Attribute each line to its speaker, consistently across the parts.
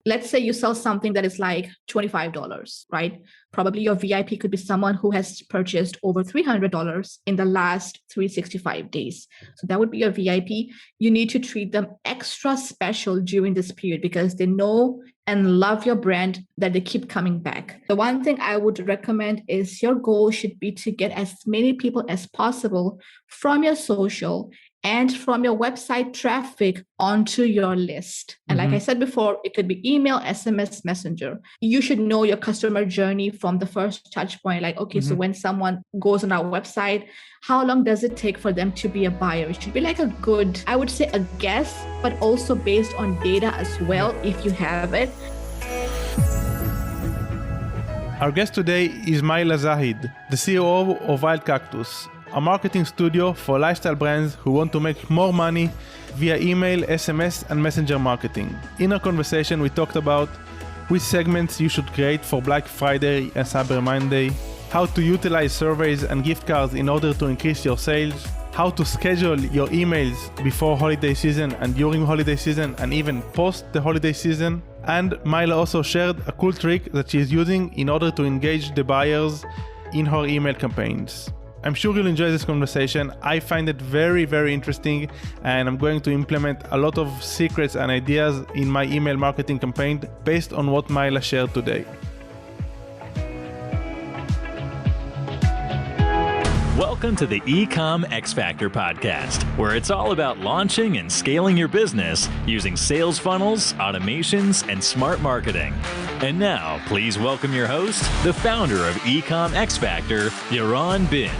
Speaker 1: let's say you sell something that is like $25, right? Probably your VIP could be someone who has purchased over $300 in the last 365 days. So that would be your VIP. You need to treat them extra special during this period because they know and love your brand that they keep coming back. The one thing I would recommend is your goal should be to get as many people as possible from your social and from your website traffic onto your list. And like I said before, it could be email, SMS, messenger. You should know your customer journey from the first touch point. Like, okay, so when someone goes on our website, how long does it take for them to be a buyer? It should be like a good, I would say a guess, but also based on data as well, if you have it.
Speaker 2: Our guest today is Maila Zahid, the CEO of Wild Cactus, a marketing studio for lifestyle brands who want to make more money via email, SMS, and messenger marketing. In our conversation, we talked about which segments you should create for Black Friday and Cyber Monday, how to utilize surveys and gift cards in order to increase your sales, how to schedule your emails before holiday season and during holiday season and even post the holiday season. And Maila also shared a cool trick that she is using in order to engage the buyers in her email campaigns. I'm sure you'll enjoy this conversation. I find it very, very interesting, and I'm going to implement a lot of secrets and ideas in my email marketing campaign based on what Maila shared today.
Speaker 3: Welcome to the EcomXFactor podcast, where it's all about launching and scaling your business using sales funnels, automations, and smart marketing. And now, please welcome your host, the founder of EcomXFactor, Yaron Bin.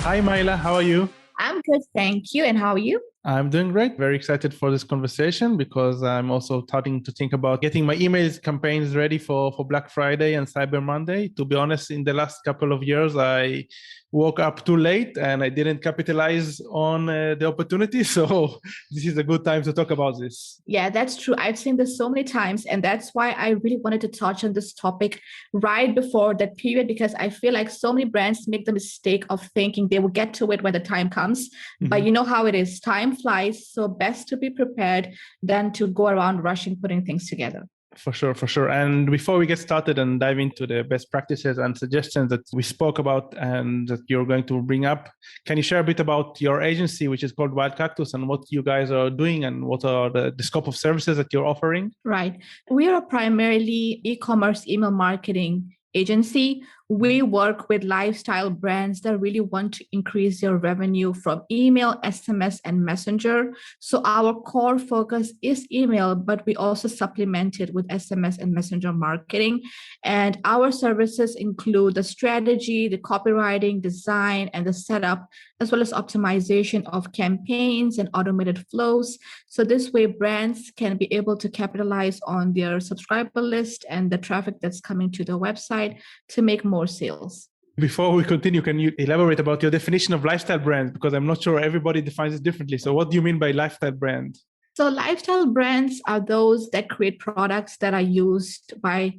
Speaker 2: Hi, Maila. How are you?
Speaker 1: I'm good, thank you. And how are you?
Speaker 2: I'm doing great. Very excited for this conversation because I'm also starting to think about getting my emails campaigns ready for Black Friday and Cyber Monday. To be honest, in the last couple of years, I woke up too late and I didn't capitalize on the opportunity. So this is a good time to talk about this.
Speaker 1: Yeah, that's true. I've seen this so many times. And that's why I really wanted to touch on this topic right before that period, because I feel like so many brands make the mistake of thinking they will get to it when the time comes. But you know how it is. Time flies. So best to be prepared than to go around rushing, putting things together.
Speaker 2: For sure. And before we get started and dive into the best practices and suggestions that we spoke about and that you're going to bring up, can you share a bit about your agency, which is called Wild Cactus, and what you guys are doing and what are the scope of services that you're offering?
Speaker 1: Right. We are a primarily e-commerce email marketing agency. We work with lifestyle brands that really want to increase their revenue from email, SMS, and messenger. So our core focus is email, but we also supplement it with SMS and messenger marketing. And our services include the strategy, the copywriting, design, and the setup, as well as optimization of campaigns and automated flows. So this way, brands can be able to capitalize on their subscriber list and the traffic that's coming to their website to make more sales.
Speaker 2: Before we continue, can you elaborate about your definition of lifestyle brand? Because I'm not sure everybody defines it differently. So what do you mean by lifestyle brand?
Speaker 1: So lifestyle brands are those that create products that are used by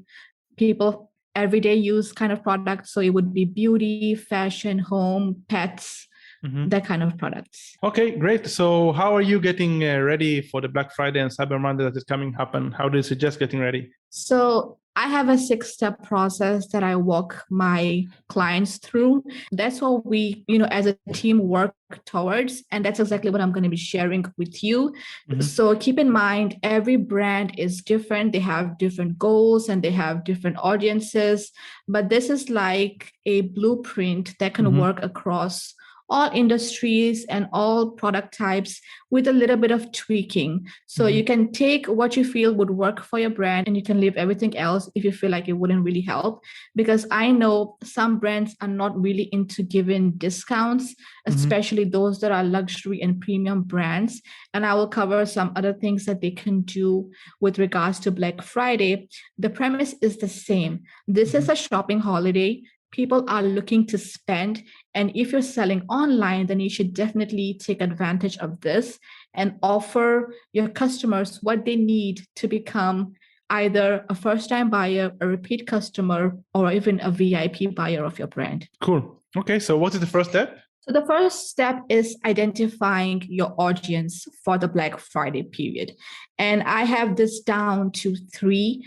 Speaker 1: people, everyday use kind of products. So it would be beauty, fashion, home, pets, that kind of products.
Speaker 2: Okay, great. So how are you getting ready for the Black Friday and Cyber Monday that is coming up, and how do you suggest getting ready?
Speaker 1: So I have a 6-step process that I walk my clients through. That's what we, as a team work towards. And that's exactly what I'm going to be sharing with you. So keep in mind, every brand is different. They have different goals and they have different audiences. But this is like a blueprint that can work across all industries and all product types with a little bit of tweaking. So you can take what you feel would work for your brand and you can leave everything else if you feel like it wouldn't really help. Because I know some brands are not really into giving discounts, especially those that are luxury and premium brands. And I will cover some other things that they can do with regards to Black Friday. The premise is the same. This is a shopping holiday. People are looking to spend. And if you're selling online, then you should definitely take advantage of this and offer your customers what they need to become either a first-time buyer, a repeat customer, or even a VIP buyer of your brand.
Speaker 2: Cool. Okay, so what is the first step?
Speaker 1: So the first step is identifying your audience for the Black Friday period. And I have this down to 3.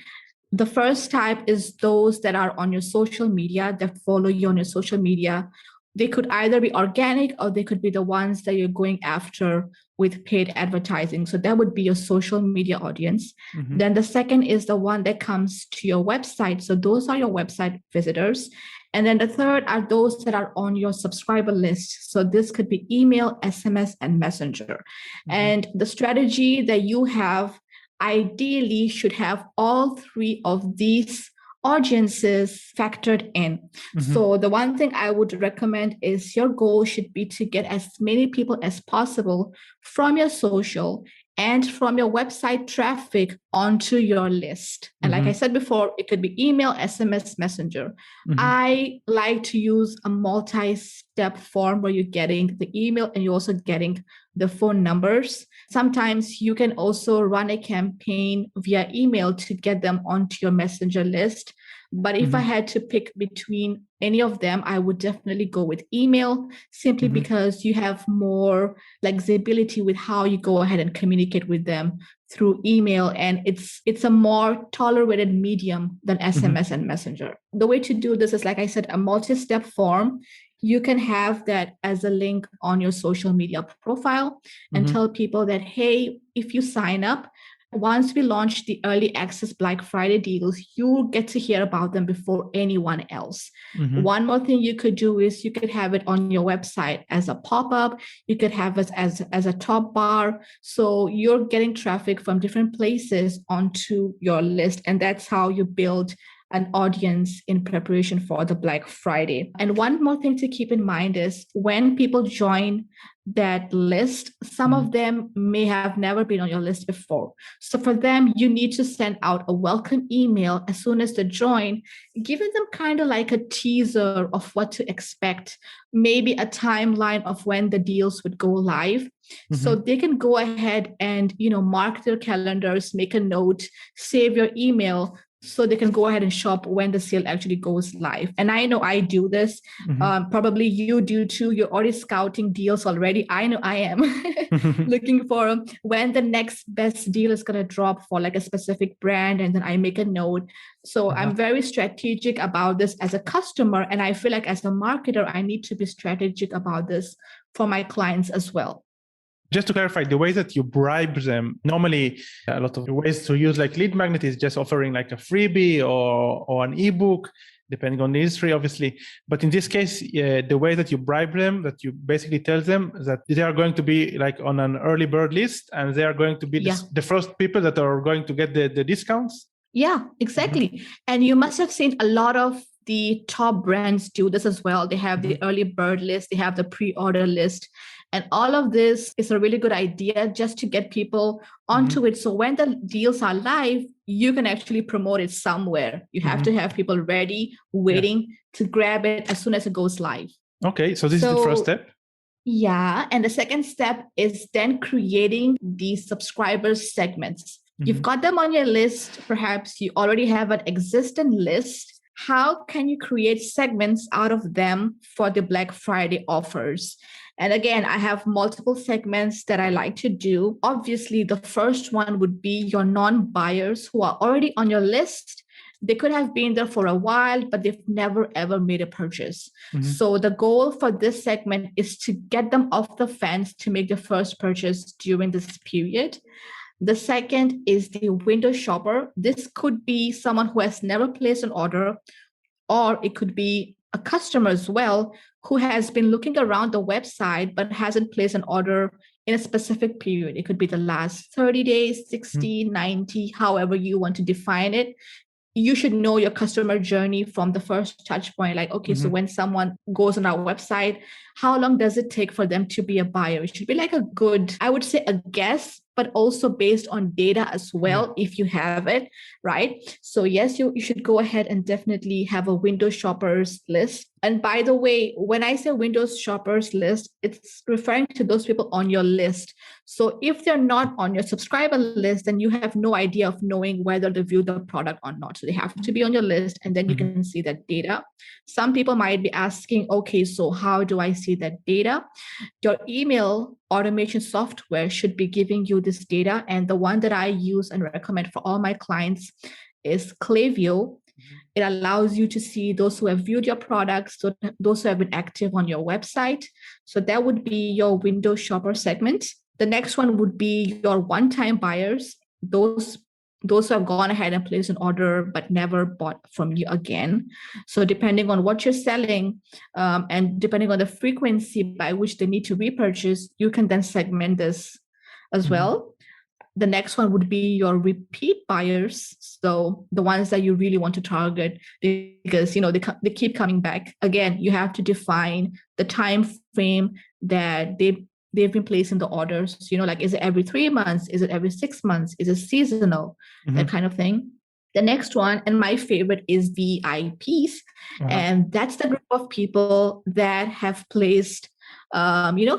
Speaker 1: The first type is those that are on your social media, that follow you on your social media. They could either be organic or they could be the ones that you're going after with paid advertising. So that would be your social media audience.
Speaker 2: Mm-hmm.
Speaker 1: Then the second is the one that comes to your website. So those are your website visitors. And then the third are those that are on your subscriber list. So this could be email, SMS, and messenger.
Speaker 2: Mm-hmm.
Speaker 1: And the strategy that you have ideally should have all 3 of these audiences factored in.
Speaker 2: Mm-hmm.
Speaker 1: So the one thing I would recommend is your goal should be to get as many people as possible from your social and from your website traffic onto your list. And like I said before, it could be email, SMS, messenger. I like to use a multi-step form where you're getting the email and you're also getting the phone numbers. Sometimes you can also run a campaign via email to get them onto your messenger list. But if I had to pick between any of them, I would definitely go with email, simply because you have more flexibility with how you go ahead and communicate with them through email. And it's a more tolerated medium than SMS and messenger. The way to do this is, like I said, a multi-step form. You can have that as a link on your social media profile and tell people that, hey, if you sign up, once we launch the early access Black Friday deals, you'll get to hear about them before anyone else. One more thing you could do is you could have it on your website as a pop-up. You could have it as a top bar. So you're getting traffic from different places onto your list. And that's how you build an audience in preparation for the Black Friday. And one more thing to keep in mind is when people join that list, some of them may have never been on your list before. So for them, you need to send out a welcome email as soon as they join, giving them kind of like a teaser of what to expect, maybe a timeline of when the deals would go live. So they can go ahead and, mark their calendars, make a note, save your email, so they can go ahead and shop when the sale actually goes live. And I know I do this. Probably you do too. You're already scouting deals already. I know I am looking for when the next best deal is going to drop for like a specific brand. And then I make a note. So I'm very strategic about this as a customer. And I feel like as a marketer, I need to be strategic about this for my clients as well.
Speaker 2: Just to clarify, the way that you bribe them, normally a lot of ways to use like lead magnet is just offering like a freebie or an ebook, depending on the industry, obviously. But in this case, the way that you bribe them, that you basically tell them that they are going to be like on an early bird list and they are going to be the first people that are going to get the discounts.
Speaker 1: Yeah, exactly. And you must have seen a lot of the top brands do this as well. They have the early bird list, they have the pre-order list. And all of this is a really good idea just to get people onto it. So when the deals are live, you can actually promote it somewhere. You have to have people ready, waiting to grab it as soon as it goes live.
Speaker 2: Okay, so this is the first step.
Speaker 1: Yeah. And the second step is then creating these subscriber segments. You've got them on your list. Perhaps you already have an existing list. How can you create segments out of them for the Black Friday offers? And again, I have multiple segments that I like to do. Obviously, the first one would be your non-buyers who are already on your list. They could have been there for a while, but they've never, ever made a purchase. So the goal for this segment is to get them off the fence to make the first purchase during this period. The second is the window shopper. This could be someone who has never placed an order, or it could be a customer as well who has been looking around the website but hasn't placed an order in a specific period. It could be the last 30 days, 60, 90, however you want to define it. You should know your customer journey from the first touch point. Like, okay, so when someone goes on our website, how long does it take for them to be a buyer? It should be like a good, I would say a guess, but also based on data as well, if you have it, right? So yes, you should go ahead and definitely have a window shoppers list. And by the way, when I say Windows shoppers list, it's referring to those people on your list. So if they're not on your subscriber list, then you have no idea of knowing whether they view the product or not. So they have to be on your list, and then you can see that data. Some people might be asking, okay, so how do I see that data? Your email automation software should be giving you this data. And the one that I use and recommend for all my clients is Klaviyo. It allows you to see those who have viewed your products, so those who have been active on your website. So that would be your Windows shopper segment. The next one would be your one-time buyers, those who have gone ahead and placed an order but never bought from you again. So depending on what you're selling and depending on the frequency by which they need to repurchase, you can then segment this as well. The next one would be your repeat buyers. So the ones that you really want to target because, they keep coming back. Again, you have to define the time frame that they've been placing the orders. Like, is it every 3 months? Is it every 6 months? Is it seasonal? That kind of thing. The next one, and my favorite, is VIPs. And that's the group of people that have placed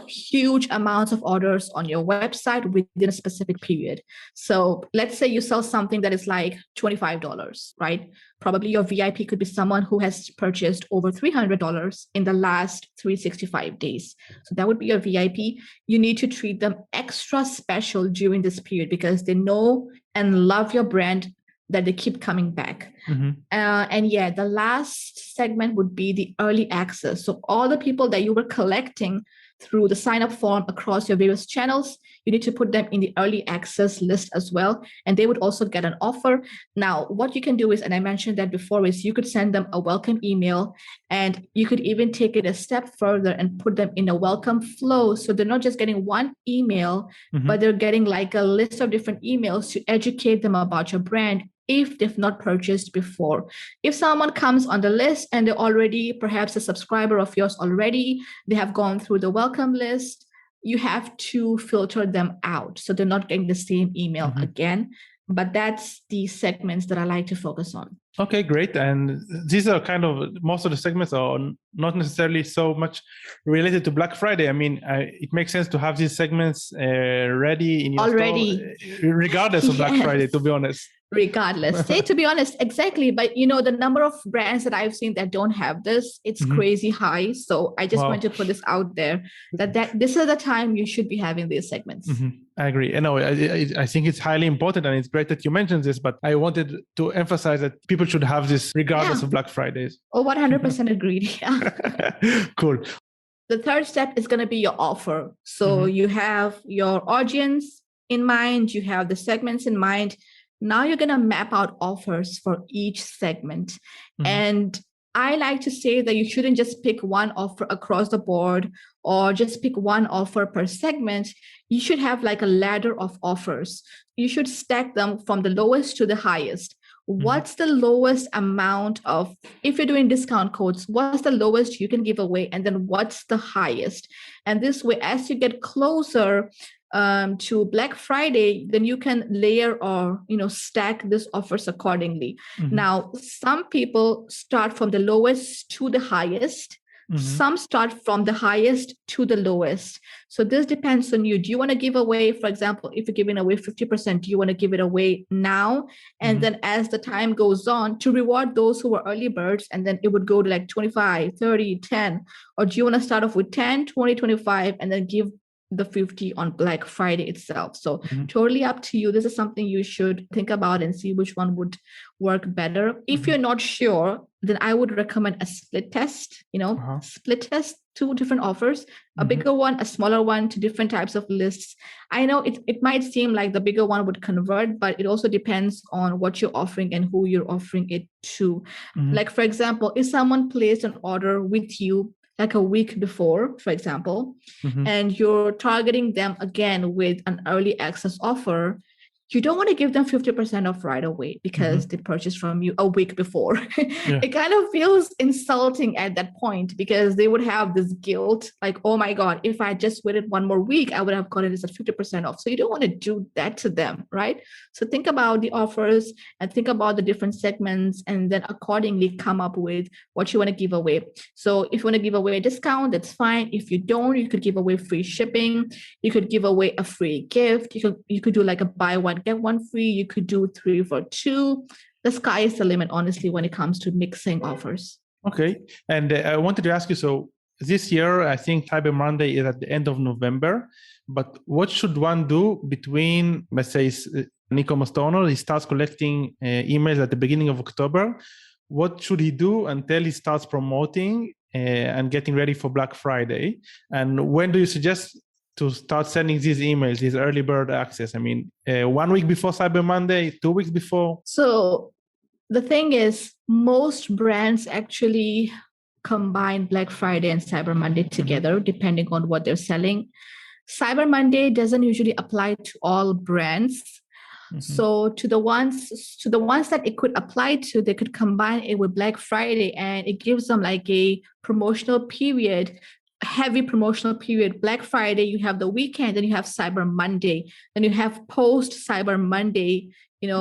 Speaker 1: huge amounts of orders on your website within a specific period. So let's say you sell something that is like $25, right? Probably your VIP could be someone who has purchased over $300 in the last 365 days. So that would be your VIP. You need to treat them extra special during this period because they know and love your brand, that they keep coming back. The last segment would be the early access. So all the people that you were collecting through the sign-up form across your various channels, you need to put them in the early access list as well. And they would also get an offer. Now, what you can do is, and I mentioned that before, is you could send them a welcome email, and you could even take it a step further and put them in a welcome flow. So they're not just getting one email, but they're getting like a list of different emails to educate them about your brand if they've not purchased before. If someone comes on the list and they're already perhaps a subscriber of yours already, they have gone through the welcome list, you have to filter them out. So they're not getting the same email again. But that's the segments that I like to focus on.
Speaker 2: Okay, great. And these are kind of, most of the segments are not necessarily so much related to Black Friday. I mean, it makes sense to have these segments ready in your store, regardless of Black Friday, to be honest.
Speaker 1: Regardless. To be honest, exactly. But the number of brands that I've seen that don't have this, it's crazy high. So I just want to put this out there that this is the time you should be having these segments.
Speaker 2: I agree. I think it's highly important, and it's great that you mentioned this, but I wanted to emphasize that people should have this regardless of Black Fridays.
Speaker 1: 100% agreed.
Speaker 2: Cool.
Speaker 1: The third step is going to be your offer. So you have your audience in mind, you have the segments in mind. Now you're going to map out offers for each segment. And I like to say that you shouldn't just pick one offer across the board or just pick one offer per segment. You should have like a ladder of offers. You should stack them from the lowest to the highest. What's the lowest amount of, if you're doing discount codes, what's the lowest you can give away? And then what's the highest? And this way, as you get closer to Black Friday, then you can layer or stack these offers accordingly. Now, some people start from the lowest to the highest. Some start from the highest to the lowest. So this depends on you. Do you want to give away, for example, if you're giving away 50%, do you want to give it away now? And then as the time goes on, to reward those who were early birds, and then it would go to like 25, 30, 10. Or do you want to start off with 10, 20, 25, and then give the 50 on Black Friday itself? So totally up to you. This is something you should think about and see which one would work better. If you're not sure, then I would recommend a split test, split test 2 different offers, a bigger one, a smaller one, to different types of lists. I know it might seem like the bigger one would convert, but it also depends on what you're offering and who you're offering it to. Like, for example, if someone placed an order with you like a week before, for example, and you're targeting them again with an early access offer, you don't want to give them 50% off right away because they purchased from you a week before. It kind of feels insulting at that point because they would have this guilt like, oh my God, if I just waited one more week, I would have gotten this at 50% off. So you don't want to do that to them, right? So think about the offers and think about the different segments and then accordingly come up with what you want to give away. So if you want to give away a discount, that's fine. If you don't, you could give away free shipping. You could give away a free gift. You could do like a buy one, get one free. You could do 3 for 2. The sky is the limit, honestly, when it comes to mixing offers.
Speaker 2: Okay. And I wanted to ask you, so this year, I think Cyber Monday is at the end of November, but what should one do between, let's say, an e-commerce owner, he starts collecting emails at the beginning of October. What should he do until he starts promoting and getting ready for Black Friday? And when do you suggest to start sending these emails, these early bird access? I mean, 1 week before Cyber Monday, 2 weeks before?
Speaker 1: So the thing is, most brands actually combine Black Friday and Cyber Monday together, depending on what they're selling. Cyber Monday doesn't usually apply to all brands. So to the ones that it could apply to, they could combine it with Black Friday, and it gives them like a promotional period, heavy promotional period. Black Friday, you have the weekend, then you have Cyber Monday, then you have post Cyber Monday,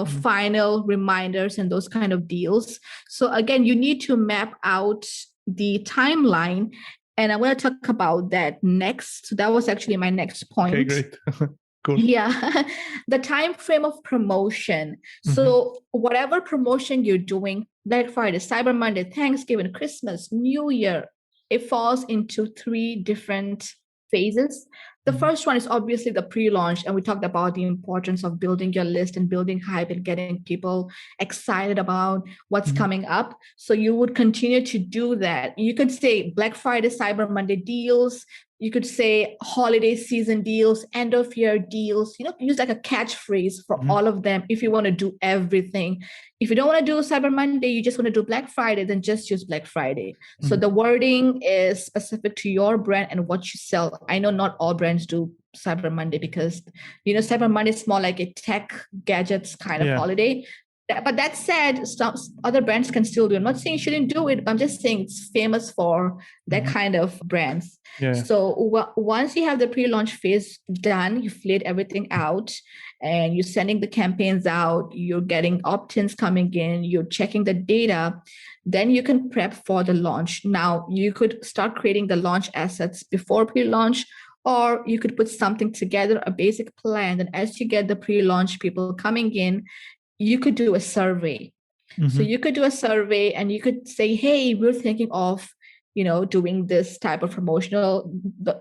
Speaker 1: final reminders and those kind of deals. So again, you need to map out the timeline. And I'm going to talk about that next. So that was actually my next point.
Speaker 2: Okay, great. Cool.
Speaker 1: Yeah, the time frame of promotion. So whatever promotion you're doing, Black Friday, Cyber Monday, Thanksgiving, Christmas, New Year, it falls into 3 different phases. The first one is obviously the pre-launch, and we talked about the importance of building your list and building hype and getting people excited about what's coming up. So you would continue to do that. You could say Black Friday, Cyber Monday deals. You could say holiday season deals, end of year deals, use like a catchphrase for all of them if you want to do everything. If you don't want to do Cyber Monday, you just want to do Black Friday, then just use Black Friday. So the wording is specific to your brand and what you sell. I know not all brands do Cyber Monday because, Cyber Monday is more like a tech gadgets kind of holiday. But that said, some other brands can still do it. I'm not saying you shouldn't do it, but I'm just saying it's famous for that kind of brands. Yeah. So once you have the pre-launch phase done, you've laid everything out and you're sending the campaigns out, you're getting opt-ins coming in, you're checking the data, then you can prep for the launch. Now, you could start creating the launch assets before pre-launch, or you could put something together, a basic plan. And as you get the pre-launch people coming in, you could do a survey. So you could do a survey and you could say, hey, we're thinking of, doing this type of promotional,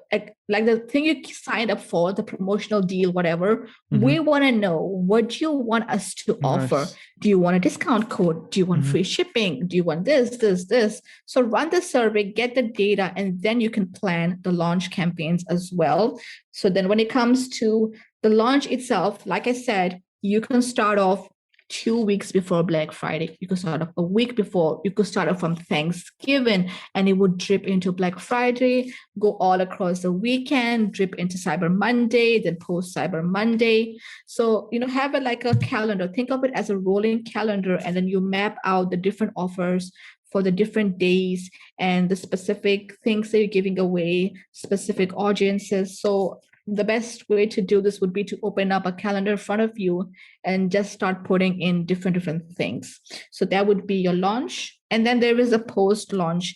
Speaker 1: like the thing you signed up for, the promotional deal, whatever. We want to know, what do you want us to offer? Do you want a discount code? Do you want free shipping? Do you want this? So run the survey, get the data, and then you can plan the launch campaigns as well. So then when it comes to the launch itself, like I said, you can start off 2 weeks before Black Friday. You could start off a week before. You could start off from Thanksgiving and it would drip into Black Friday, go all across the weekend, drip into Cyber Monday, then post Cyber Monday. So, have it like a calendar. Think of it as a rolling calendar, and then you map out the different offers for the different days and the specific things that you're giving away, specific audiences. So the best way to do this would be to open up a calendar in front of you and just start putting in different things. So that would be your launch. And then there is a post-launch.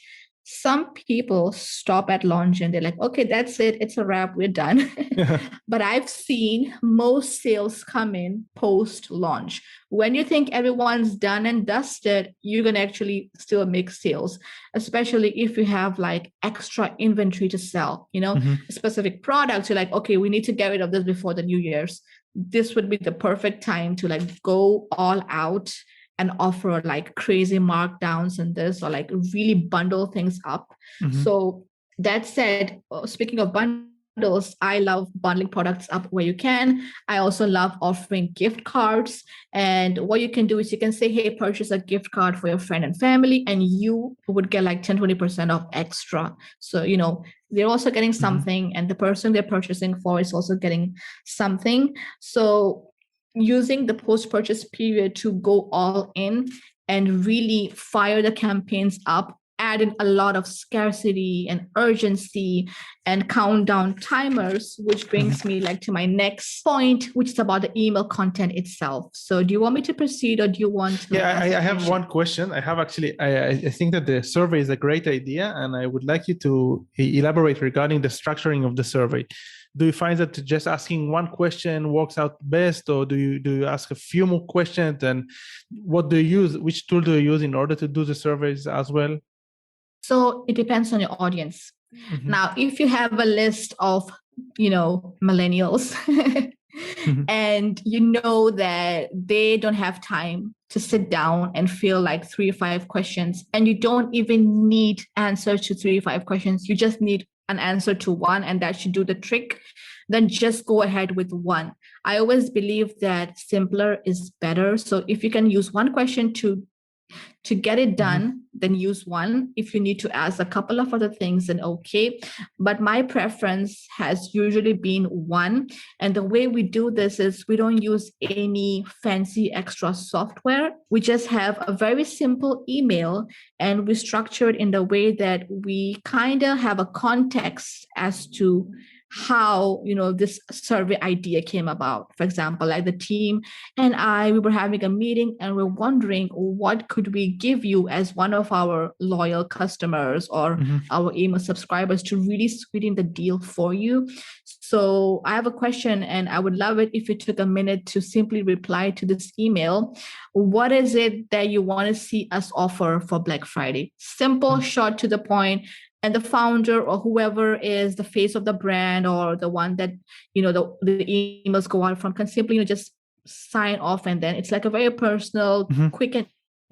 Speaker 1: Some people stop at launch and they're like, okay, that's it. It's a wrap. We're done. But I've seen most sales come in post-launch. When you think everyone's done and dusted, you can actually still make sales, especially if you have like extra inventory to sell, specific products. You're like, okay, we need to get rid of this before the New Year's. This would be the perfect time to like go all out and offer like crazy markdowns and this, or like really bundle things up. So that said, speaking of bundles, I love bundling products up where you can. I also love offering gift cards. And what you can do is you can say, hey, purchase a gift card for your friend and family, and you would get like 10-20% off extra. So, they're also getting something, and the person they're purchasing for is also getting something. So using the post-purchase period to go all in and really fire the campaigns up, add in a lot of scarcity and urgency and countdown timers, which brings me like to my next point, which is about the email content itself. So do you want me to proceed, or do you want to?
Speaker 2: Yeah, I have one question. I have actually, I think that the survey is a great idea, and I would like you to elaborate regarding the structuring of the survey. Do you find that just asking one question works out best, or do you ask a few more questions? And what do you use? Which tool do you use in order to do the surveys as well?
Speaker 1: So it depends on your audience. Now, if you have a list of, millennials and you know that they don't have time to sit down and fill like 3 or 5 questions, and you don't even need answers to 3 or 5 questions, you just need an answer to one, and that should do the trick, then just go ahead with one. I always believe that simpler is better. So if you can use one question to get it done, then use one. If you need to ask a couple of other things, then okay. But my preference has usually been one. And the way we do this is we don't use any fancy extra software. We just have a very simple email, and we structure it in the way that we kind of have a context as to how this survey idea came about. For example, like the team and we were having a meeting and we're wondering, what could we give you as one of our loyal customers or our email subscribers to really sweeten the deal for you. So I have a question, and I would love it if you took a minute to simply reply to this email. What is it that you want to see us offer for Black Friday? Simple, short, to the point. And the founder or whoever is the face of the brand or the one that, the emails go out from can simply, just sign off. And then it's like a very personal, quick and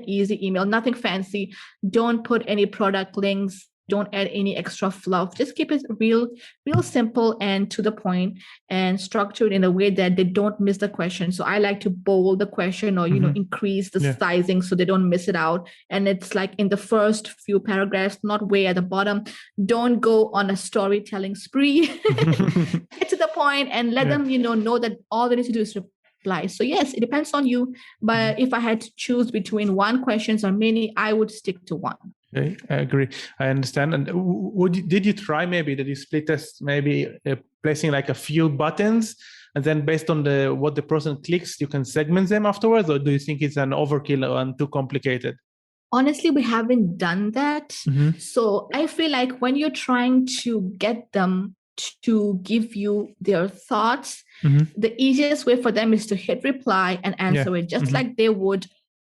Speaker 1: easy email, nothing fancy. Don't put any product links. Don't add any extra fluff. Just keep it real simple and to the point, and structured in a way that they don't miss the question. So I like to bold the question or, increase the sizing so they don't miss it out. And it's like in the first few paragraphs, not way at the bottom. Don't go on a storytelling spree. Get to the point and let them, know that all they need to do is reply. So yes, it depends on you. But if I had to choose between one questions or many, I would stick to one.
Speaker 2: Okay, I agree. I understand. And did you try maybe that you split test, maybe placing like a few buttons, and then based on what the person clicks, you can segment them afterwards? Or do you think it's an overkill and too complicated?
Speaker 1: Honestly, we haven't done that. So I feel like when you're trying to get them to give you their thoughts, the easiest way for them is to hit reply and answer it just like they would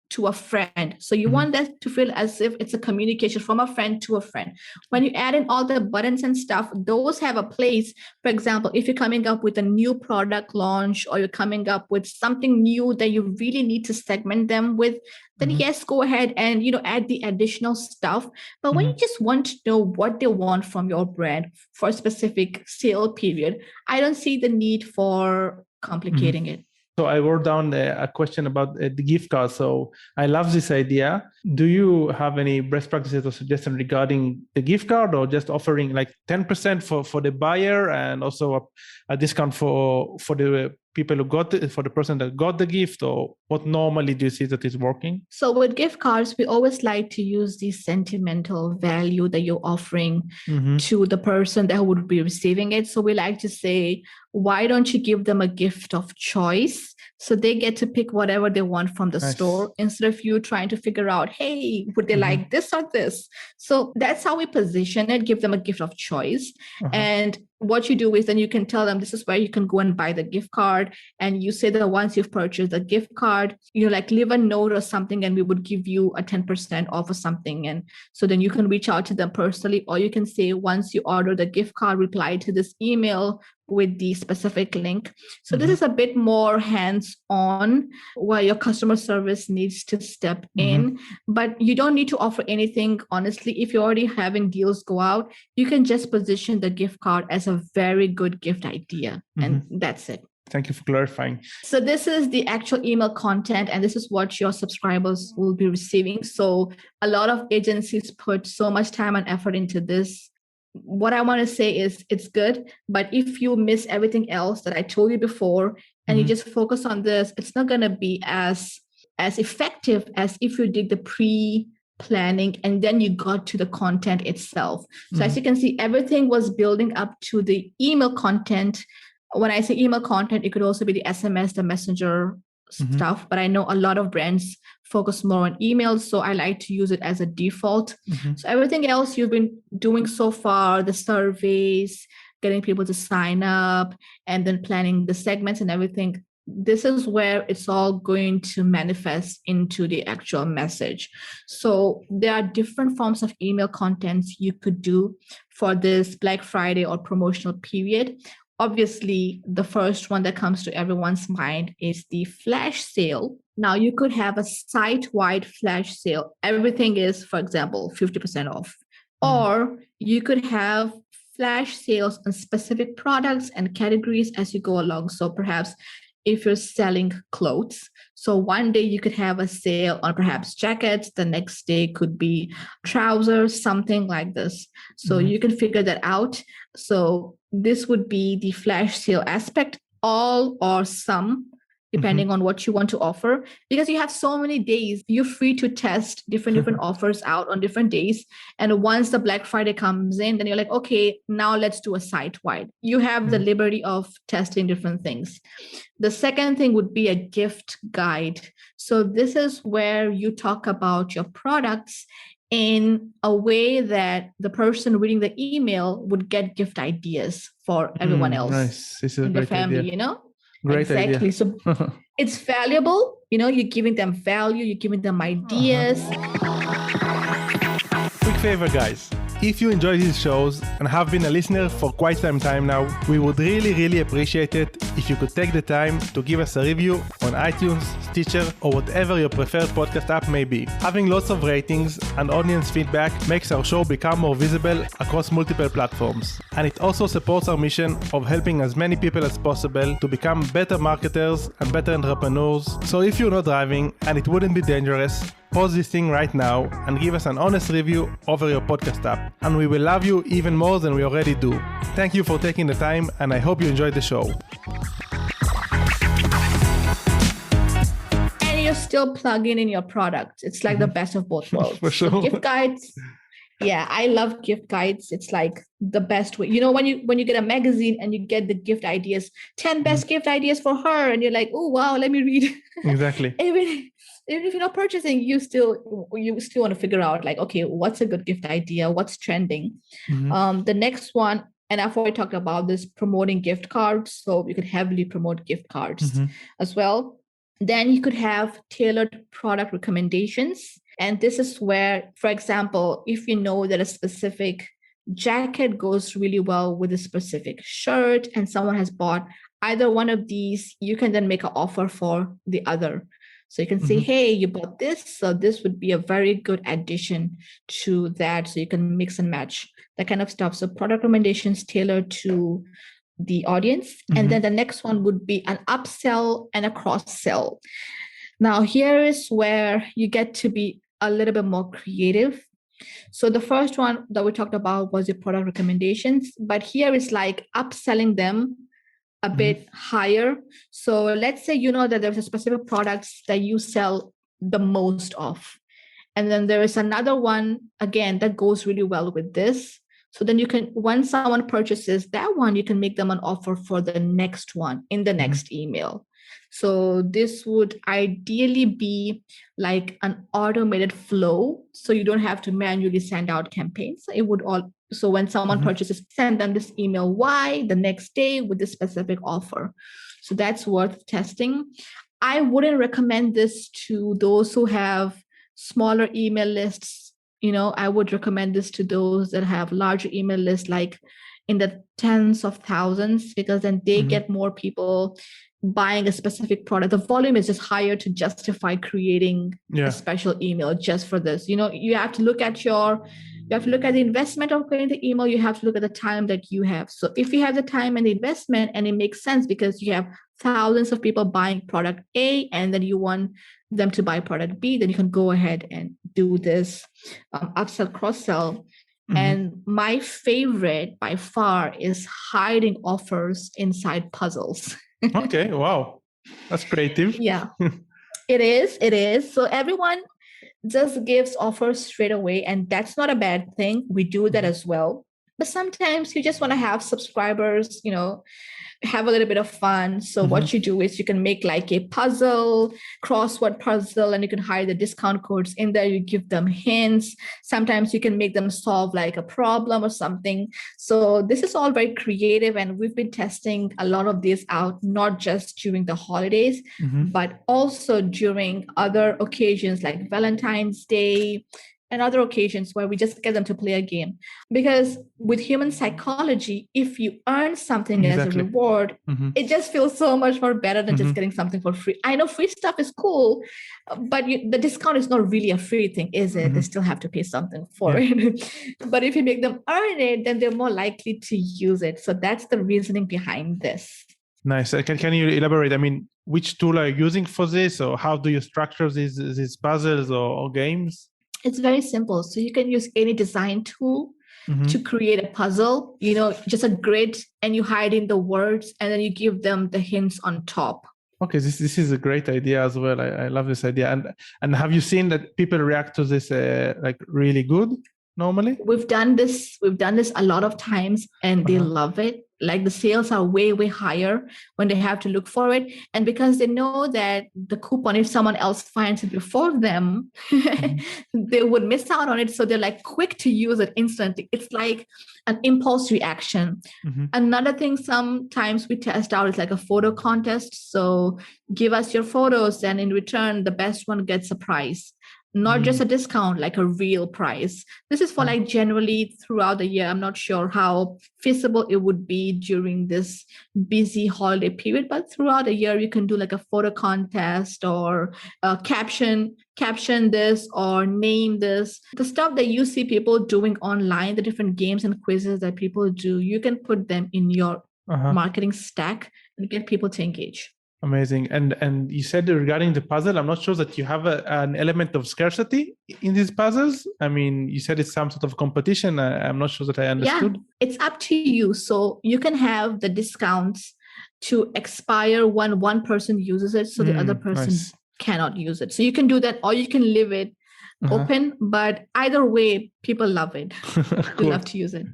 Speaker 1: to a friend. So you want that to feel as if it's a communication from a friend to a friend. When you add in all the buttons and stuff, those have a place. For example, if you're coming up with a new product launch, or you're coming up with something new that you really need to segment them with, then yes, go ahead and add the additional stuff. But when you just want to know what they want from your brand for a specific sale period, I don't see the need for complicating it.
Speaker 2: So I wrote down a question about the gift card. So I love this idea. Do you have any best practices or suggestions regarding the gift card, or just offering like 10% for the buyer and also a discount for the people who got it, for the person that got the gift? Or what normally do you see that is working?
Speaker 1: So with gift cards, we always like to use the sentimental value that you're offering to the person that would be receiving it. So we like to say, why don't you give them a gift of choice? So they get to pick whatever they want from the store, instead of you trying to figure out, hey, would they like this or this? So that's how we position it, give them a gift of choice. And what you do is then you can tell them this is where you can go and buy the gift card. And you say that once you've purchased the gift card, like leave a note or something, and we would give you a 10% off or something. And so then you can reach out to them personally, or you can say, once you order the gift card, reply to this email with the specific link. So this is a bit more hands-on, where your customer service needs to step in, but you don't need to offer anything. Honestly, if you're already having deals go out, you can just position the gift card as a very good gift idea. And that's it.
Speaker 2: Thank you for clarifying.
Speaker 1: So this is the actual email content, and this is what your subscribers will be receiving. So a lot of agencies put so much time and effort into this. what I want to say is it's good, but if you miss everything else that I told you before and you just focus on this, it's not going to be as effective as if you did the pre-planning and then you got to the content itself. So as you can see, everything was building up to the email content. When I say email content, it could also be the SMS, the messenger stuff, but I know a lot of brands focus more on emails, so I like to use it as a default. So everything else you've been doing so far, the surveys, getting people to sign up, and then planning the segments and everything, this is where it's all going to manifest into the actual message. So there are different forms of email contents you could do for this Black Friday or promotional period. Obviously, the first one that comes to everyone's mind is the flash sale. Now, you could have a site-wide flash sale. Everything is, for example, 50% off. Or you could have flash sales on specific products and categories as you go along. So perhaps if you're selling clothes, so one day you could have a sale on perhaps jackets, the next day could be trousers, something like this. So you can figure that out. So this would be the flash sale aspect, all or some, depending on what you want to offer, because you have so many days. You're free to test different offers out on different days. And once the Black Friday comes in, then you're like, okay, now let's do a site-wide. You have the liberty of testing different things. The second thing would be a gift guide. So this is where you talk about your products in a way that the person reading the email would get gift ideas for everyone else
Speaker 2: Nice.
Speaker 1: in the family, you know?
Speaker 2: Great
Speaker 1: exactly.
Speaker 2: idea.
Speaker 1: So it's valuable, you know, you're giving them value, you're giving them ideas.
Speaker 2: Quick favor, guys. If you enjoy these shows and have been a listener for quite some time now, we would really appreciate it if you could take the time to give us a review on iTunes, Stitcher, or whatever your preferred podcast app may be. Having lots of ratings and audience feedback makes our show become more visible across multiple platforms. And it also supports our mission of helping as many people as possible to become better marketers and better entrepreneurs. So if you're not driving and it wouldn't be dangerous, pause this thing right now and give us an honest review over your podcast app. And we will love you even more than we already do. Thank you for taking the time, and I hope you enjoyed the show.
Speaker 1: And you're still plugging in your product. It's like the best of both worlds.
Speaker 2: For sure.
Speaker 1: So gift guides. Yeah, I love gift guides. It's like the best way. You know, when you get a magazine and you get the gift ideas, 10 best gift ideas for her, and you're like, oh wow, let me read.
Speaker 2: Exactly.
Speaker 1: Even if you're not purchasing, you still want to figure out like, okay, what's a good gift idea? What's trending? The next one, and I've already talked about this, promoting gift cards. So you could heavily promote gift cards as well. Then you could have tailored product recommendations. And this is where, for example, if you know that a specific jacket goes really well with a specific shirt and someone has bought either one of these, you can then make an offer for the other. So you can say, hey, you bought this, so this would be a very good addition to that. So you can mix and match that kind of stuff. So product recommendations tailored to the audience. And then the next one would be an upsell and a cross-sell. Now, here is where you get to be a little bit more creative. So the first one that we talked about was your product recommendations, but here is like upselling them a bit higher. So let's say you know that there's a specific products that you sell the most of. And then there is another one, again, that goes really well with this. So then you can, when someone purchases that one, you can make them an offer for the next one in the next email. So this would ideally be like an automated flow. So you don't have to manually send out campaigns. It would all, so when someone purchases, send them this email the next day with this specific offer. So that's worth testing. I wouldn't recommend this to those who have smaller email lists. You know, I would recommend this to those that have larger email lists, like in the tens of thousands, because then they get more people buying a specific product. The volume is just higher to justify creating a special email just for this. You know, you have to look at the investment of creating the email. You have to look at the time that you have. So if you have the time and the investment, and it makes sense because you have thousands of people buying product A, and then you want them to buy product B, then you can go ahead and do this upsell, cross-sell. And my favorite by far is hiding offers inside puzzles.
Speaker 2: Okay, wow. That's creative.
Speaker 1: Yeah, it is. It is. So everyone just gives offers straight away, and that's not a bad thing. We do that as well. But sometimes you just want to have subscribers, have a little bit of fun. So what you do is you can make like a puzzle, crossword puzzle, and you can hide the discount codes in there. You give them hints. Sometimes you can make them solve like a problem or something. So this is all very creative, and we've been testing a lot of this out, not just during the holidays, but also during other occasions like Valentine's Day and other occasions where we just get them to play a game. Because with human psychology, if you earn something as a reward, it just feels so much more better than just getting something for free. I know free stuff is cool, but the discount is not really a free thing, is it? They still have to pay something for it. But if you make them earn it, then they're more likely to use it. So that's the reasoning behind this.
Speaker 2: Nice. Can you elaborate? I mean, which tool are you using for this, or how do you structure these puzzles or games?
Speaker 1: It's very simple. So you can use any design tool to create a puzzle, just a grid, and you hide in the words, and then you give them the hints on top.
Speaker 2: Okay, this is a great idea as well. I love this idea. And have you seen that people react to this like really good normally?
Speaker 1: We've done this a lot of times, and they love it. Like the sales are way, way higher when they have to look for it. And because they know that the coupon, if someone else finds it before them, they would miss out on it. So they're like quick to use it instantly. It's like an impulse reaction. Another thing sometimes we test out is like a photo contest. So give us your photos, and in return, the best one gets a prize. Not just a discount, like a real price. This is for like generally throughout the year. I'm not sure how feasible it would be during this busy holiday period, but throughout the year, you can do like a photo contest or caption this or name this. The stuff that you see people doing online, the different games and quizzes that people do, you can put them in your marketing stack and get people to engage.
Speaker 2: Amazing. And you said regarding the puzzle, I'm not sure that you have an element of scarcity in these puzzles. I mean, you said it's some sort of competition. I'm not sure that I understood.
Speaker 1: Yeah, it's up to you. So you can have the discounts to expire when one person uses it, so the other person cannot use it. So you can do that, or you can leave it open. But either way, people love it. They love to use it.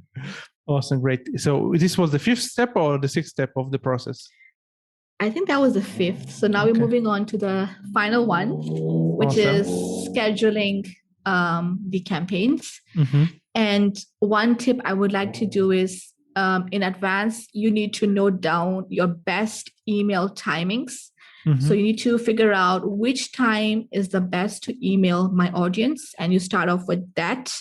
Speaker 2: Awesome. Great. So this was the 5th step or the 6th step of the process?
Speaker 1: I think that was the 5th. So now we're moving on to the final one, which is scheduling the campaigns. And one tip I would like to do is in advance, you need to note down your best email timings. So you need to figure out which time is the best to email my audience. And you start off with that,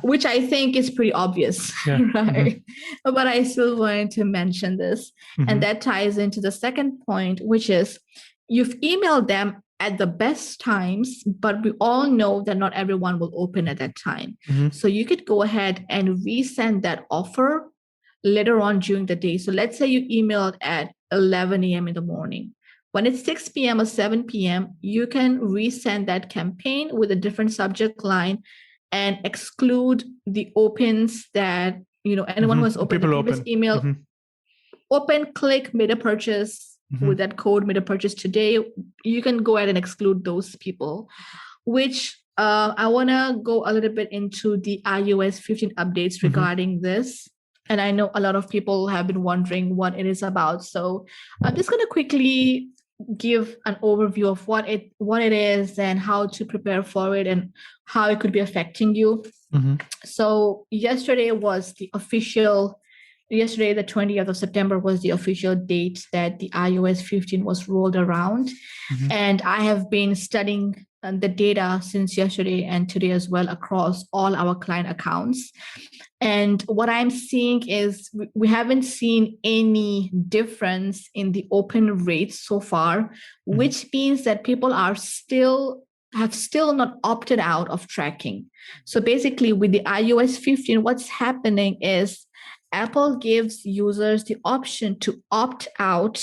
Speaker 1: which I think is pretty obvious, right? But I still wanted to mention this. And that ties into the second point, which is you've emailed them at the best times, but we all know that not everyone will open at that time. So you could go ahead and resend that offer later on during the day. So let's say you emailed at 11 a.m. in the morning. When it's 6 p.m. or 7 p.m., you can resend that campaign with a different subject line and exclude the opens that, anyone who has opened the previous email, open, click, made a purchase with that code, made a purchase today. You can go ahead and exclude those people, which I want to go a little bit into the iOS 15 updates regarding this. And I know a lot of people have been wondering what it is about. So I'm just going to quickly give an overview of what it is and how to prepare for it and how it could be affecting you. So yesterday, the 20th of September was the official date that the iOS 15 was rolled around. And I have been studying the data since yesterday and today as well across all our client accounts. And what I'm seeing is we haven't seen any difference in the open rates so far, which means that people have still not opted out of tracking. So basically with the iOS 15, what's happening is Apple gives users the option to opt out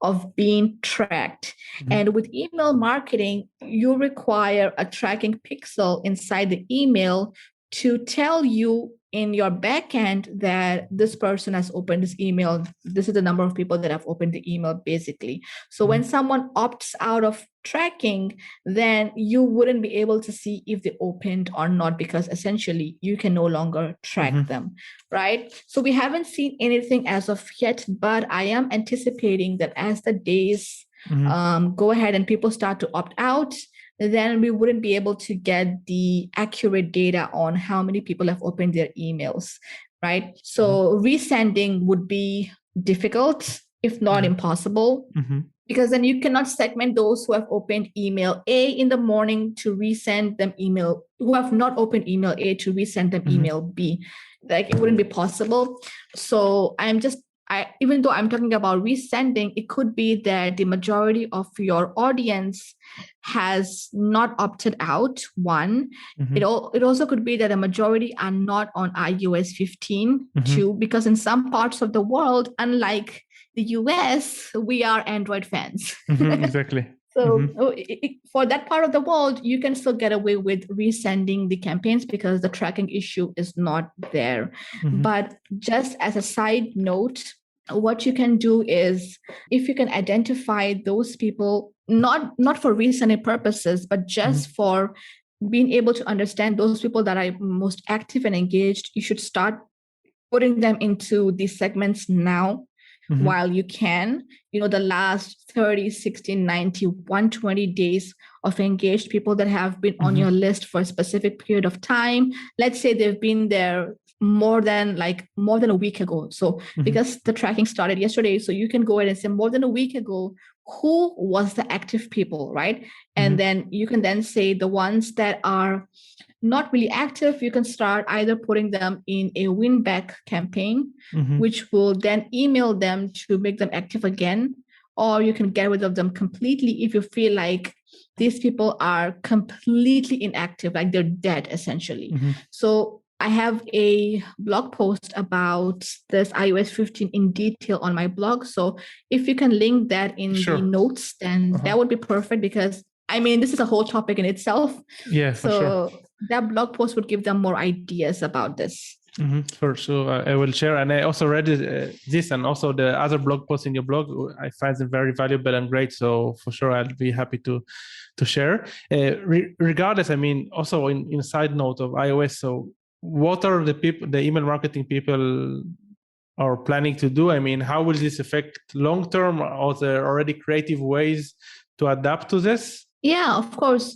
Speaker 1: of being tracked. And with email marketing, you require a tracking pixel inside the email to tell you in your backend that this person has opened this email. This is the number of people that have opened the email, basically. So when someone opts out of tracking, then you wouldn't be able to see if they opened or not, because essentially you can no longer track them, right? So we haven't seen anything as of yet, but I am anticipating that as the days go ahead and people start to opt out, then we wouldn't be able to get the accurate data on how many people have opened their emails, right? So resending would be difficult, if not impossible, because then you cannot segment those who have opened email A in the morning to resend them email, who have not opened email A to resend them email B. Like, it wouldn't be possible. So even though I'm talking about resending, it could be that the majority of your audience has not opted out. One, it also could be that a majority are not on iOS 15. Two, because in some parts of the world, unlike the US, we are Android fans.
Speaker 2: Exactly.
Speaker 1: So for that part of the world, you can still get away with resending the campaigns because the tracking issue is not there. But just as a side note, what you can do is, if you can identify those people, not for resending purposes, but just for being able to understand those people that are most active and engaged, you should start putting them into these segments now. While you can, the last 30, 60, 90, 120 days of engaged people that have been on your list for a specific period of time. Let's say they've been there more than a week ago. So because the tracking started yesterday, so you can go ahead and say more than a week ago, who was the active people, right? And then you can then say the ones that are not really active, you can start either putting them in a win back campaign, which will then email them to make them active again, or you can get rid of them completely if you feel like these people are completely inactive, like they're dead essentially. So I have a blog post about this iOS 15 in detail on my blog. So if you can link that in the notes, then that would be perfect, because this is a whole topic in itself.
Speaker 2: Yeah, for sure.
Speaker 1: That blog post would give them more ideas about this.
Speaker 2: For sure, I will share. And I also read this and also the other blog posts in your blog. I find them very valuable and great. So for sure, I'll be happy to share. Regardless, also in side note of iOS, so what are the email marketing people are planning to do? How will this affect long term? Are there already creative ways to adapt to this?
Speaker 1: Yeah, of course.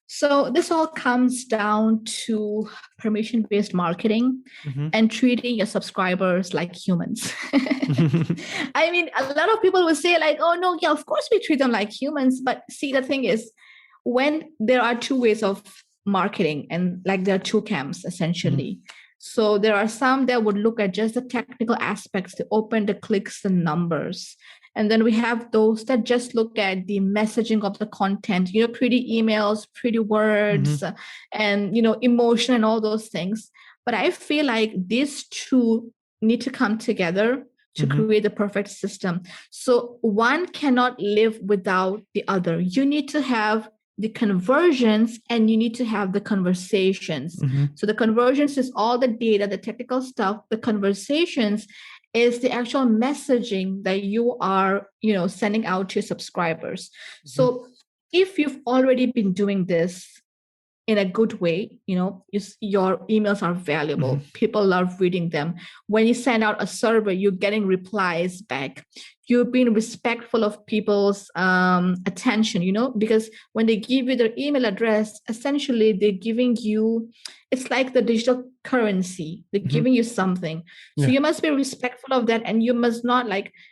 Speaker 1: So this all comes down to permission-based marketing and treating your subscribers like humans. A lot of people will say like, oh no, yeah, of course we treat them like humans. But see, the thing is, when there are two ways of marketing, and like there are two camps essentially. So there are some that would look at just the technical aspects, the open, the clicks, the numbers. And then we have those that just look at the messaging of the content, pretty emails, pretty words, and, emotion and all those things. But I feel like these two need to come together to create the perfect system. So one cannot live without the other. You need to have the conversions and you need to have the conversations. So the conversions is all the data, the technical stuff. The conversations is the actual messaging that you are, sending out to your subscribers. So if you've already been doing this in a good way, your emails are valuable. People love reading them. When you send out a survey, you're getting replies back. You're being respectful of people's attention, because when they give you their email address, essentially they're giving you, it's like the digital currency. They're giving you something. So you must be respectful of that. And you must not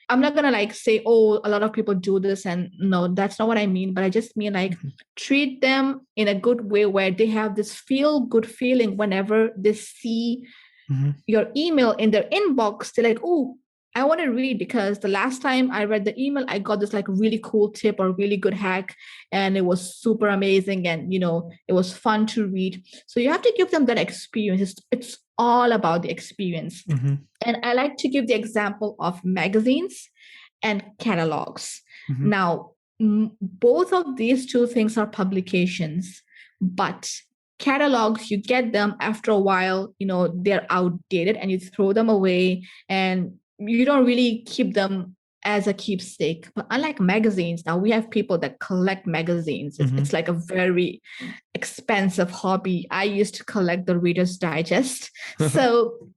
Speaker 1: I'm not going to say, oh, a lot of people do this. And no, that's not what I mean. But I just mean treat them in a good way where they have this feel good feeling whenever they see your email in their inbox. They're like, oh, I want to read, because the last time I read the email, I got this really cool tip or really good hack, and it was super amazing. And, it was fun to read. So you have to give them that experience. It's all about the experience. And I like to give the example of magazines and catalogs. Now, both of these two things are publications, but catalogs, you get them after a while, they're outdated and you throw them away and you don't really keep them as a keepsake. But unlike magazines, now we have people that collect magazines. It's like a very expensive hobby. I used to collect the Reader's Digest. So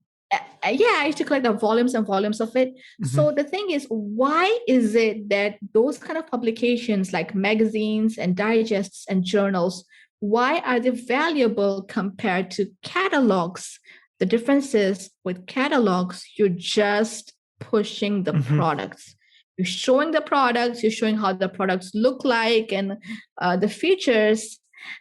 Speaker 1: I used to collect the volumes and volumes of it. So the thing is, why is it that those kind of publications like magazines and digests and journals, why are they valuable compared to catalogs? The difference is with catalogs, you're just pushing the products. You're showing the products, you're showing how the products look like and the features,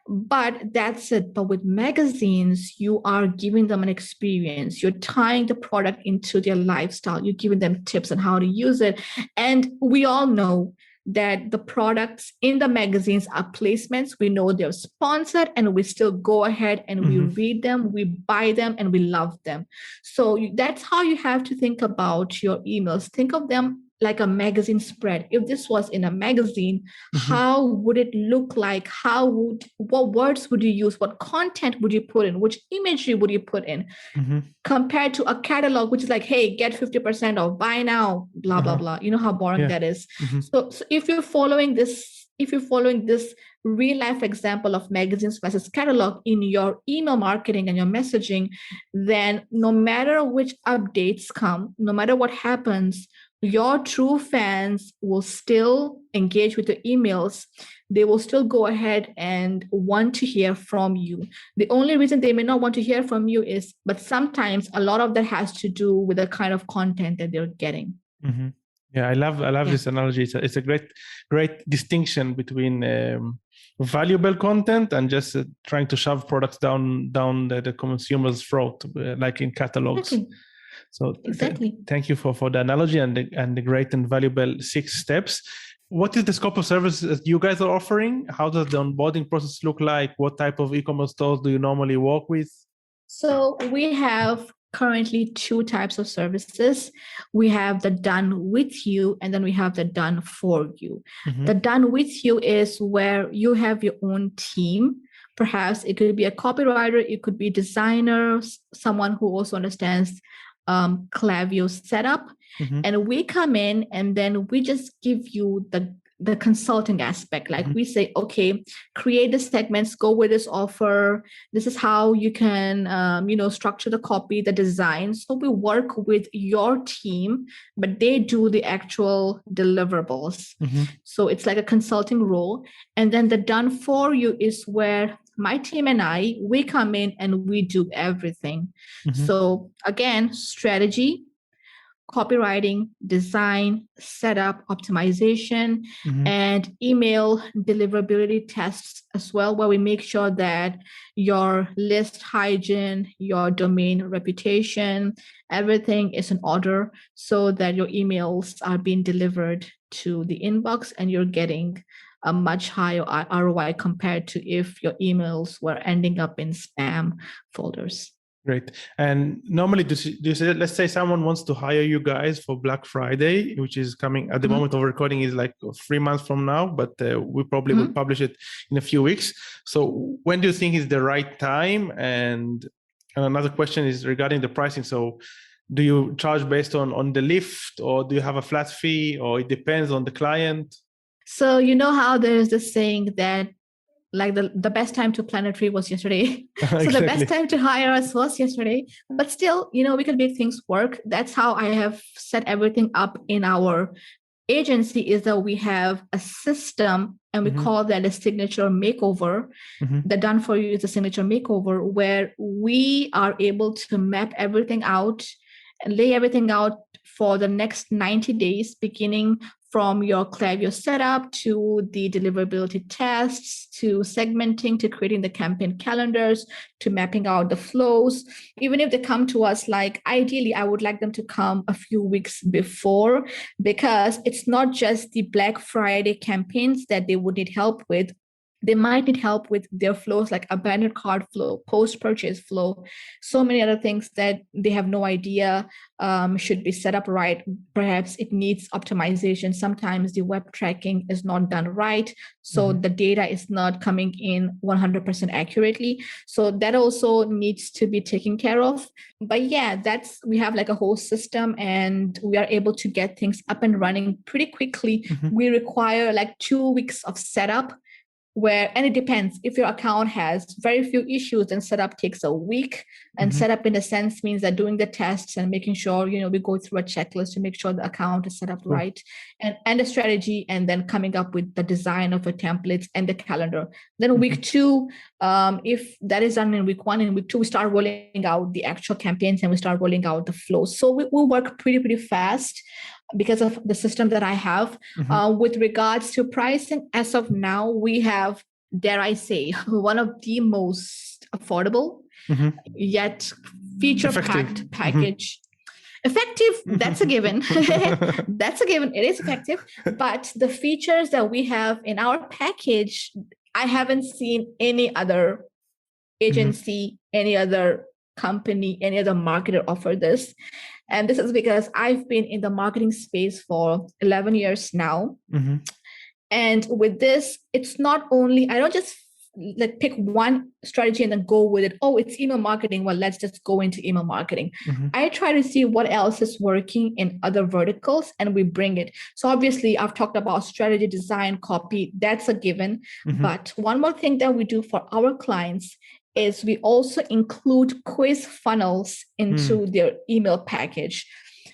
Speaker 1: but that's it. But with magazines, you are giving them an experience. You're tying the product into their lifestyle. You're giving them tips on how to use it. And we all know that the products in the magazines are placements. We know they're sponsored and we still go ahead and we read them, we buy them, and we love them. So that's how you have to think about your emails. Think of them like a magazine spread. If this was in a magazine, how would it look like? What words would you use? What content would you put in? Which imagery would you put in? Compared to a catalog, which is like, hey, get 50% off, buy now, blah, blah, blah. You know how boring that is. So if you're following this real life example of magazines versus catalog in your email marketing and your messaging, then no matter which updates come, no matter what happens, your true fans will still engage with your emails. They will still go ahead and want to hear from you. The only reason they may not want to hear from you is, but sometimes a lot of that has to do with the kind of content that they're getting.
Speaker 2: Yeah, I love this analogy. It's a great distinction between valuable content and just trying to shove products down the consumer's throat, like in catalogs.
Speaker 1: Exactly.
Speaker 2: So thank you for the analogy and the great and valuable 6 steps. What is the scope of services you guys are offering? How does the onboarding process look like? What type of e-commerce stores do you normally work with?
Speaker 1: So we have currently 2 types of services. We have the done with you, and then we have the done for you. The done with you is where you have your own team. Perhaps it could be a copywriter, it could be a designer, someone who also understands Klaviyo setup, and we come in and then we just give you the consulting aspect. Like we say, okay, create the segments, go with this offer. This is how you can, structure the copy, the design. So we work with your team, but they do the actual deliverables. So it's like a consulting role. And then the done for you is where my team and we come in and we do everything. So again, strategy, copywriting, design, setup, optimization, and email deliverability tests as well, where we make sure that your list hygiene, your domain reputation, everything is in order so that your emails are being delivered to the inbox and you're getting a much higher ROI compared to if your emails were ending up in spam folders.
Speaker 2: Great. And normally, do you say, let's say someone wants to hire you guys for Black Friday, which is coming at the moment of recording is like 3 months from now, but we probably will publish it in a few weeks. So when do you think is the right time? And another question is regarding the pricing. So do you charge based on the lift, or do you have a flat fee, or it depends on the client?
Speaker 1: So you know how there's this saying that like the best time to plant a tree was yesterday. So the best time to hire us was yesterday. But still, we can make things work. That's how I have set everything up in our agency, is that we have a system and we call that a signature makeover. The done for you is a signature makeover, where we are able to map everything out and lay everything out for the next 90 days, beginning from your Klaviyo setup to the deliverability tests, to segmenting, to creating the campaign calendars, to mapping out the flows. Even if they come to us, like ideally, I would like them to come a few weeks before, because it's not just the Black Friday campaigns that they would need help with. They might need help with their flows like abandoned cart flow, post-purchase flow, so many other things that they have no idea should be set up right. Perhaps it needs optimization. Sometimes the web tracking is not done right. So the data is not coming in 100% accurately. So that also needs to be taken care of. But yeah, we have like a whole system and we are able to get things up and running pretty quickly. We require like 2 weeks of setup and it depends. If your account has very few issues, then setup takes a week. And setup in a sense means that doing the tests and making sure, we go through a checklist to make sure the account is set up right and the strategy, and then coming up with the design of the templates and the calendar. Then week 2, if that is done in week 1, in week 2, we start rolling out the actual campaigns and we start rolling out the flows. So we work pretty fast because of the system that I have. With regards to pricing, as of now, we have, dare I say, one of the most affordable yet feature-packed package. Effective, that's a given. That's a given. It is effective. But the features that we have in our package, I haven't seen any other agency, any other company, any other marketer offer this. And this is because I've been in the marketing space for 11 years now. And with this, it's not only, I don't just pick one strategy and then go with it. Oh, it's email marketing. Well, let's just go into email marketing. I try to see what else is working in other verticals and we bring it. So obviously I've talked about strategy, design, copy. That's a given. But one more thing that we do for our clients is we also include quiz funnels into their email package.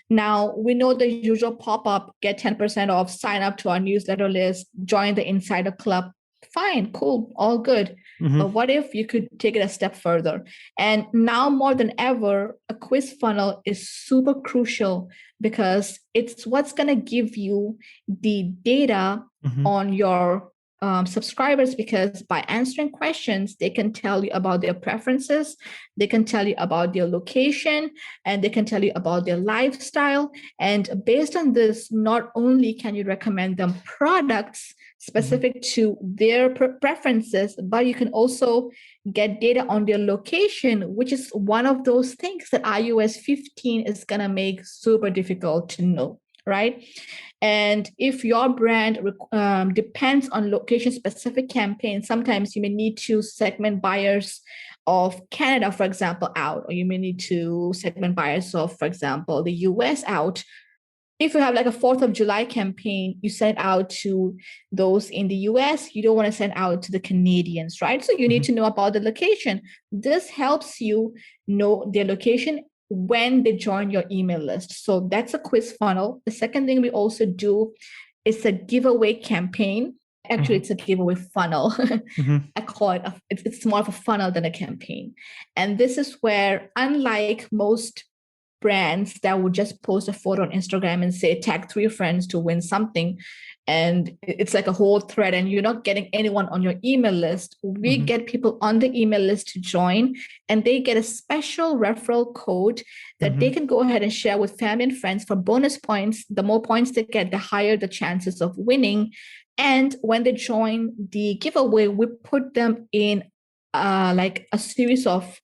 Speaker 1: Now, we know the usual pop-up, get 10% off, sign up to our newsletter list, join the Insider Club. Fine, cool, all good. But what if you could take it a step further? And now more than ever, a quiz funnel is super crucial because it's what's going to give you the data on your subscribers, because by answering questions, they can tell you about their preferences, they can tell you about their location, and they can tell you about their lifestyle. And based on this, not only can you recommend them products specific to their preferences, but you can also get data on their location, which is one of those things that iOS 15 is going to make super difficult to know. Right. And if your brand depends on location-specific campaigns, sometimes you may need to segment buyers of Canada, for example, out, or you may need to segment buyers of, for example, the US out. If you have like a 4th of July campaign, you send out to those in the US, you don't want to send out to the Canadians, right? So you need to know about the location. This helps you know their location when they join your email list. So that's a quiz funnel. The second thing we also do is a giveaway campaign. Actually, it's a giveaway funnel. I call it, it's more of a funnel than a campaign. And this is where, unlike most brands that would just post a photo on Instagram and say, tag 3 friends to win something, and it's like a whole thread and you're not getting anyone on your email list, we get people on the email list to join, and they get a special referral code that they can go ahead and share with family and friends for bonus points. The more points they get, the higher the chances of winning. And when they join the giveaway, we put them in like a series of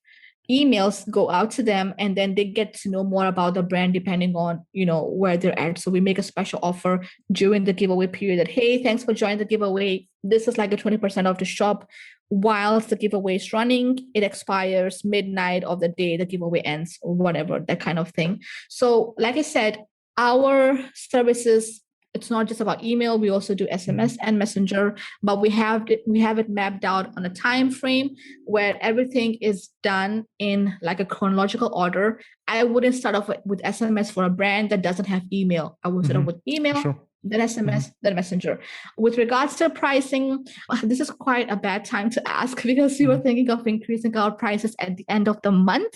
Speaker 1: emails go out to them, and then they get to know more about the brand depending on, where they're at. So we make a special offer during the giveaway period that, hey, thanks for joining the giveaway. This is like a 20% off the shop whilst the giveaway is running. It expires midnight of the day the giveaway ends, or whatever, that kind of thing. So like I said, our services, it's not just about email. We also do SMS and Messenger, but we have it mapped out on a time frame where everything is done in like a chronological order. I wouldn't start off with SMS for a brand that doesn't have email. I would start off with email, then SMS, then Messenger. With regards to pricing, this is quite a bad time to ask because we were thinking of increasing our prices at the end of the month.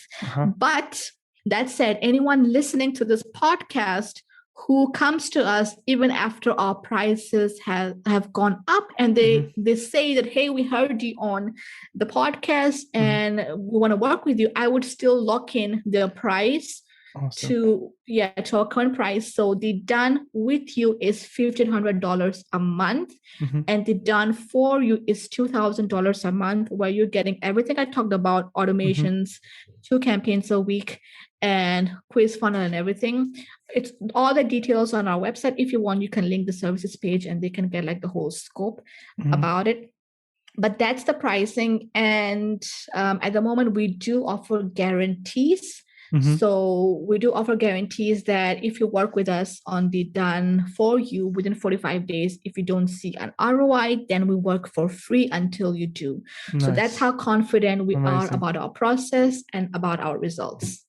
Speaker 1: But that said, anyone listening to this podcast who comes to us even after our prices have gone up, and they say that, hey, we heard you on the podcast and we want to work with you, I would still lock in their price
Speaker 2: Awesome.
Speaker 1: to our current price. So the done with you is $1,500 a month, and the done for you is $2,000 a month, where you're getting everything I talked about, automations, 2 campaigns a week, and quiz funnel and everything. It's all the details on our website. If you want, you can link the services page and they can get like the whole scope about it. But that's the pricing. And at the moment, we do offer guarantees. So we do offer guarantees that if you work with us on the done for you within 45 days, if you don't see an ROI, then we work for free until you do.
Speaker 2: Nice.
Speaker 1: So that's how confident we are about our process and about our results.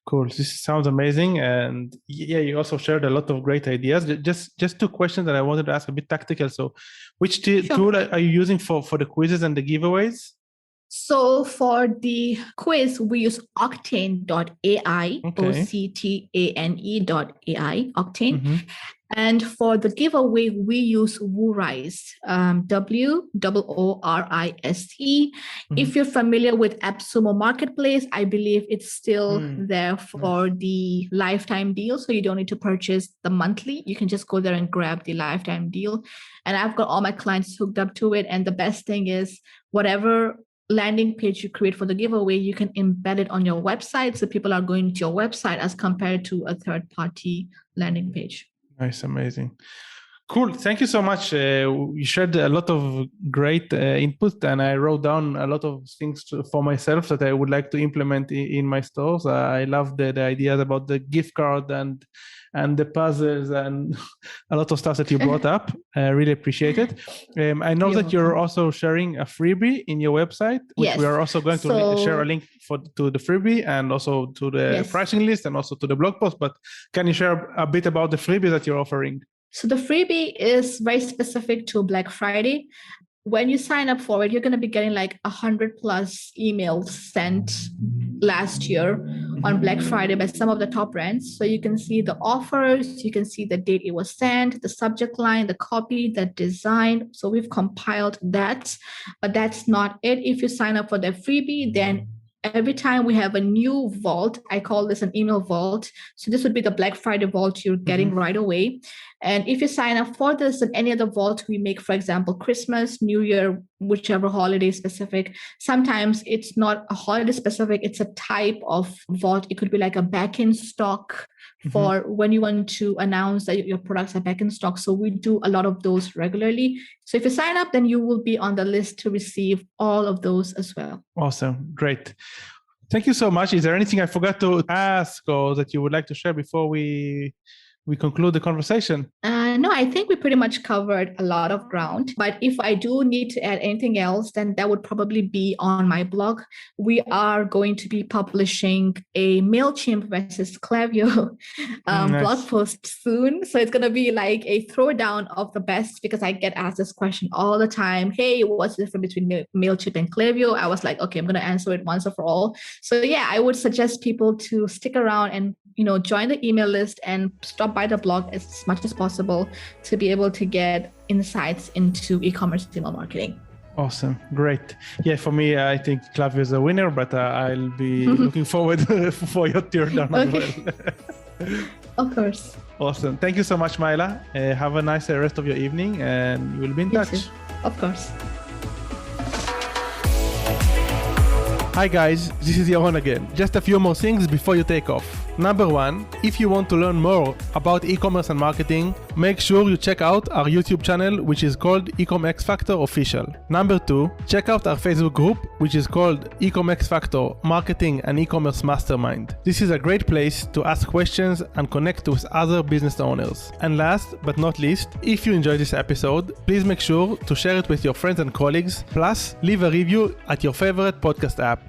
Speaker 2: Cool. This sounds amazing. And yeah, you also shared a lot of great ideas. Just 2 questions that I wanted to ask, a bit tactical. So which tool are you using for the quizzes and the giveaways?
Speaker 1: So for the quiz, we use Octane.ai, OCTANE.ai, Octane. And for the giveaway, we use Woorise, WOORISE. If you're familiar with AppSumo Marketplace, I believe it's still there for the lifetime deal. So you don't need to purchase the monthly. You can just go there and grab the lifetime deal. And I've got all my clients hooked up to it. And the best thing is whatever landing page you create for the giveaway, you can embed it on your website. So people are going to your website as compared to a third-party landing page.
Speaker 2: Nice, amazing. Cool. Thank you so much. You shared a lot of great input, and I wrote down a lot of things for myself that I would like to implement in my stores. I love the ideas about the gift card and the puzzles and a lot of stuff that you brought up. I really appreciate it. I know that you're also sharing a freebie in your website, which we are also going to share a link to the freebie and also to the pricing list and also to the blog post. But can you share a bit about the freebie that you're offering?
Speaker 1: So the freebie is very specific to Black Friday. When you sign up for it, you're going to be getting like 100 plus emails sent last year on Black Friday by some of the top brands. So you can see the offers, you can see the date it was sent, the subject line, the copy, the design. So we've compiled that, but that's not it. If you sign up for the freebie, then every time we have a new vault, I call this an email vault. So this would be the Black Friday vault you're getting right away. And if you sign up for this and any other vault we make, for example, Christmas, New Year, whichever holiday specific, sometimes it's not a holiday specific, it's a type of vault. It could be like a back in stock for when you want to announce that your products are back in stock. So we do a lot of those regularly. So if you sign up, then you will be on the list to receive all of those as well. Awesome.
Speaker 2: Great. Thank you so much. Is there anything I forgot to ask or that you would like to share before we conclude the conversation?
Speaker 1: No, I think we pretty much covered a lot of ground. But if I do need to add anything else, then that would probably be on my blog. We are going to be publishing a MailChimp versus Klaviyo blog post soon. So it's going to be like a throwdown of the best, because I get asked this question all the time. Hey, what's the difference between MailChimp and Klaviyo? I was like, okay, I'm going to answer it once and for all. So yeah, I would suggest people to stick around and join the email list and stop by the blog as much as possible to be able to get insights into e-commerce email marketing.
Speaker 2: Awesome. Great. Yeah, for me, I think Klaviyo is a winner, but I'll be looking forward for your teardown as well.
Speaker 1: Of course.
Speaker 2: Awesome. Thank you so much, Maila. Have a nice rest of your evening, and we'll be in touch.
Speaker 1: Too. Of course.
Speaker 2: Hi guys, this is Yaron again. Just a few more things before you take off. Number 1, if you want to learn more about e-commerce and marketing, make sure you check out our YouTube channel, which is called EcomXFactor Official. Number 2, check out our Facebook group, which is called EcomXFactor Marketing and E-commerce Mastermind. This is a great place to ask questions and connect with other business owners. And last but not least, if you enjoyed this episode, please make sure to share it with your friends and colleagues, plus leave a review at your favorite podcast app.